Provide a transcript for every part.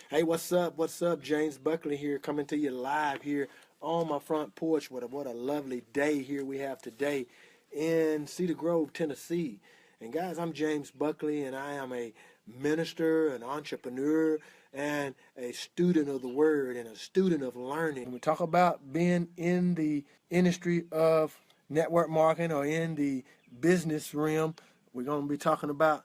Hey, what's up? What's up? James Buckley here, coming to you live here on my front porch. What a lovely day here we have today in Cedar Grove, Tennessee. And guys, I'm James Buckley, and I am a minister, an entrepreneur, and a student of the Word and a student of learning. We talk about being in the industry of network marketing or in the business realm. We're going to be talking about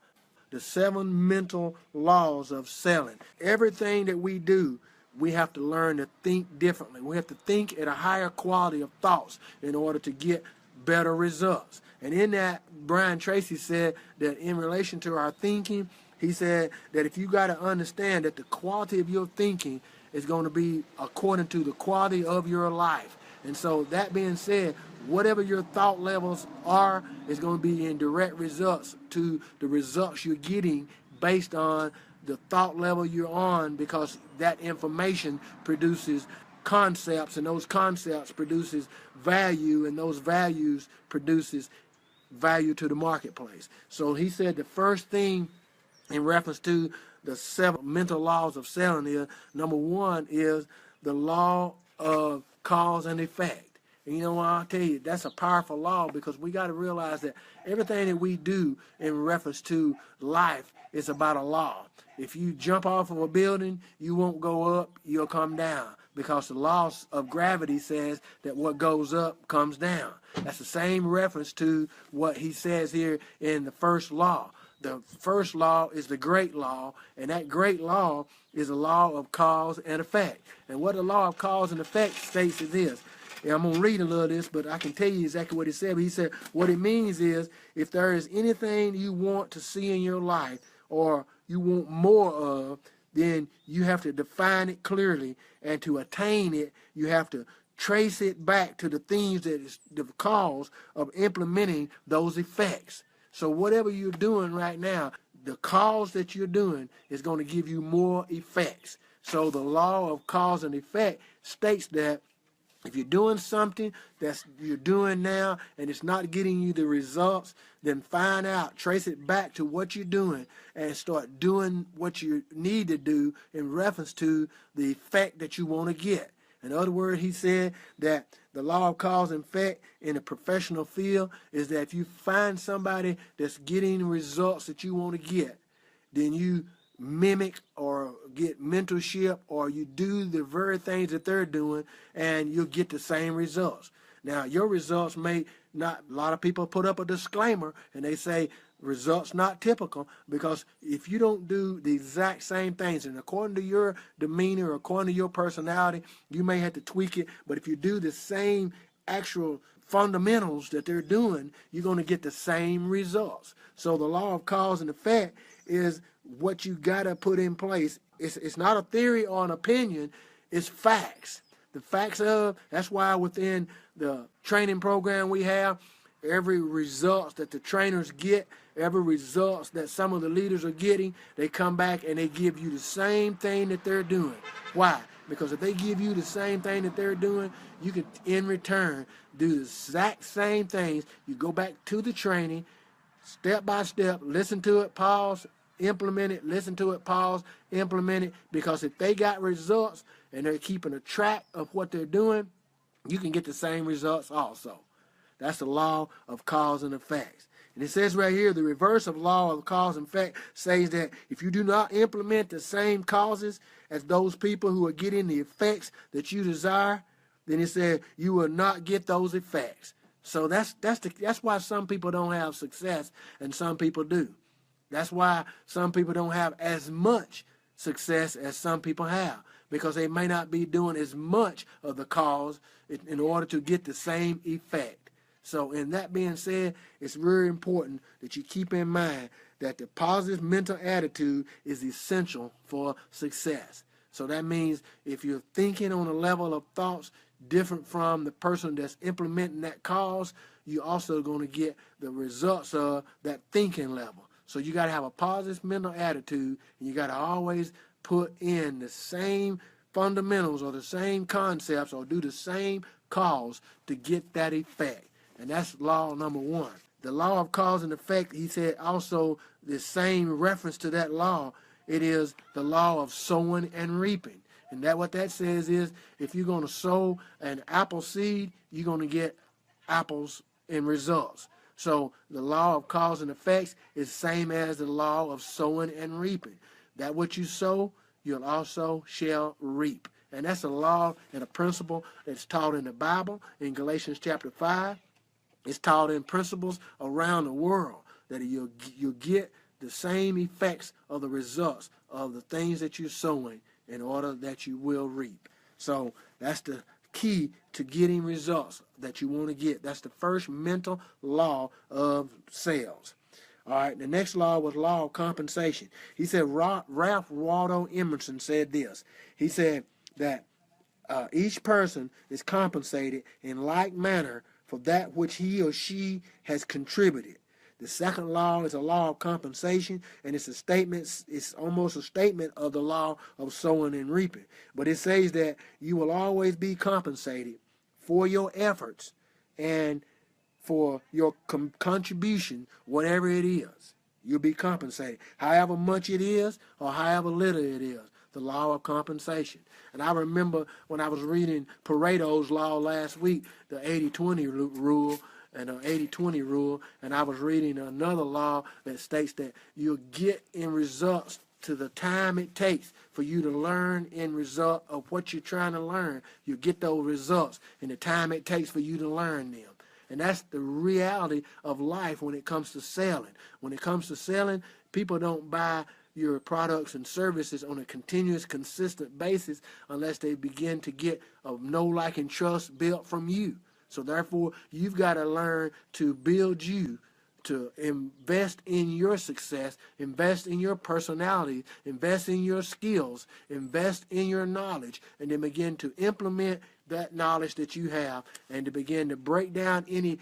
the 7 mental laws of selling. Everything that we do, we have to learn to think differently. We have to think at a higher quality of thoughts in order to get better results. And in that, Brian Tracy said that in relation to our thinking, he said that if you got to understand that the quality of your thinking is going to be according to the quality of your life. And so that being said, whatever your thought levels are is going to be in direct results to the results you're getting based on the thought level you're on, because that information produces concepts, and those concepts produces value, and those values produces value to the marketplace. So he said the first thing in reference to the 7 mental laws of selling is, number 1 is the law of cause and effect. And you know what, I'll tell you, that's a powerful law, because we got to realize that everything that we do in reference to life is about a law. If you jump off of a building, you won't go up, you'll come down, because the law of gravity says that what goes up comes down. That's the same reference to what he says here in the first law. The first law is the great law, and that great law is a law of cause and effect. And what the law of cause and effect states is this. And I'm going to read a little of this, but I can tell you exactly what he said. But he said what it means is, if there is anything you want to see in your life or you want more of, then you have to define it clearly. And to attain it, you have to trace it back to the things that is the cause of implementing those effects. So whatever you're doing right now, the cause that you're doing is going to give you more effects. So the law of cause and effect states that if you're doing something that you're doing now and it's not getting you the results, then find out, trace it back to what you're doing, and start doing what you need to do in reference to the effect that you want to get. In other words, he said that the law of cause and effect in the professional field is that if you find somebody that's getting results that you want to get, then you mimic or get mentorship, or you do the very things that they're doing, and you'll get the same results. Now, your results may not, a lot of people put up a disclaimer and they say results not typical, because if you don't do the exact same things, and according to your demeanor, according to your personality, you may have to tweak it, but if you do the same actual fundamentals that they're doing, you're going to get the same results. So the law of cause and effect is what you got to put in place. It's not a theory or an opinion, it's facts. The facts of, that's why within the training program we have, every results that the trainers get, every results that some of the leaders are getting, they come back and they give you the same thing that they're doing. Why? Because if they give you the same thing that they're doing, you can, in return, do the exact same things. You go back to the training, step by step, listen to it, pause, implement it, listen to it, pause, implement it. Because if they got results and they're keeping a track of what they're doing, you can get the same results also. That's the law of cause and effects. And it says right here, the reverse of law of cause and effect says that if you do not implement the same causes as those people who are getting the effects that you desire, then it said you will not get those effects. So that's why some people don't have success and some people do. That's why some people don't have as much success as some people have, because they may not be doing as much of the cause in order to get the same effect. So in that being said, it's very important that you keep in mind that the positive mental attitude is essential for success. So that means if you're thinking on a level of thoughts different from the person that's implementing that cause, you're also going to get the results of that thinking level. So you got to have a positive mental attitude, and you got to always put in the same fundamentals or the same concepts or do the same cause to get that effect. And that's law number 1. The law of cause and effect, he said also the same reference to that law it is the law of sowing and reaping. And that what that says is, if you're going to sow an apple seed, you're going to get apples in results. So the law of cause and effects is the same as the law of sowing and reaping. That what you sow, you'll also shall reap. And that's a law and a principle that's taught in the Bible in Galatians chapter 5. It's taught in principles around the world, that you'll get the same effects of the results of the things that you're sowing in order that you will reap. So that's the key to getting results that you want to get. That's the first mental law of sales. All right, the next law was law of compensation. He said, Ralph Waldo Emerson said this. He said that each person is compensated in like manner for that which he or she has contributed. The second law is a law of compensation, and it's a statement, it's almost a statement of the law of sowing and reaping. But it says that you will always be compensated for your efforts and for your contribution, whatever it is. You'll be compensated, however much it is or however little it is. The law of compensation. And I remember when I was reading Pareto's law last week, the 80-20 rule, and the 80-20 rule, and I was reading another law that states that you'll get in results to the time it takes for you to learn in result of what you're trying to learn. You get those results in the time it takes for you to learn them. And that's the reality of life when it comes to selling. When it comes to selling, people don't buy your products and services on a continuous, consistent basis unless they begin to get a know, like, and trust built from you. So therefore, you've got to learn to build you, to invest in your success, invest in your personality, invest in your skills, invest in your knowledge, and then begin to implement that knowledge that you have, and to begin to break down any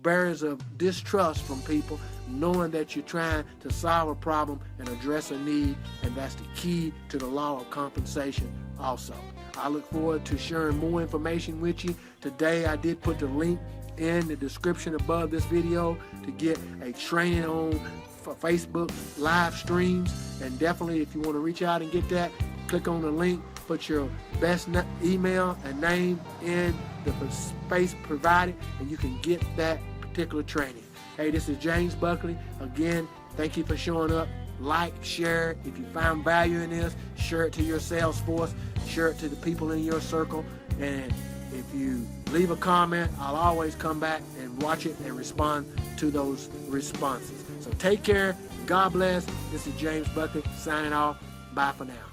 barriers of distrust from people, knowing that you're trying to solve a problem and address a need, and that's the key to the law of compensation also. I look forward to sharing more information with you. Today I did put the link in the description above this video to get a training on Facebook live streams, and definitely if you want to reach out and get that, click on the link, put your best email and name in the space provided, and you can get that particular training. Hey, this is James Buckley. Again, thank you for showing up. Like, share. If you found value in this, share it to your sales force, share it to the people in your circle, and if you leave a comment, I'll always come back and watch it and respond to those responses. So take care. God bless. This is James Buckley signing off. Bye for now.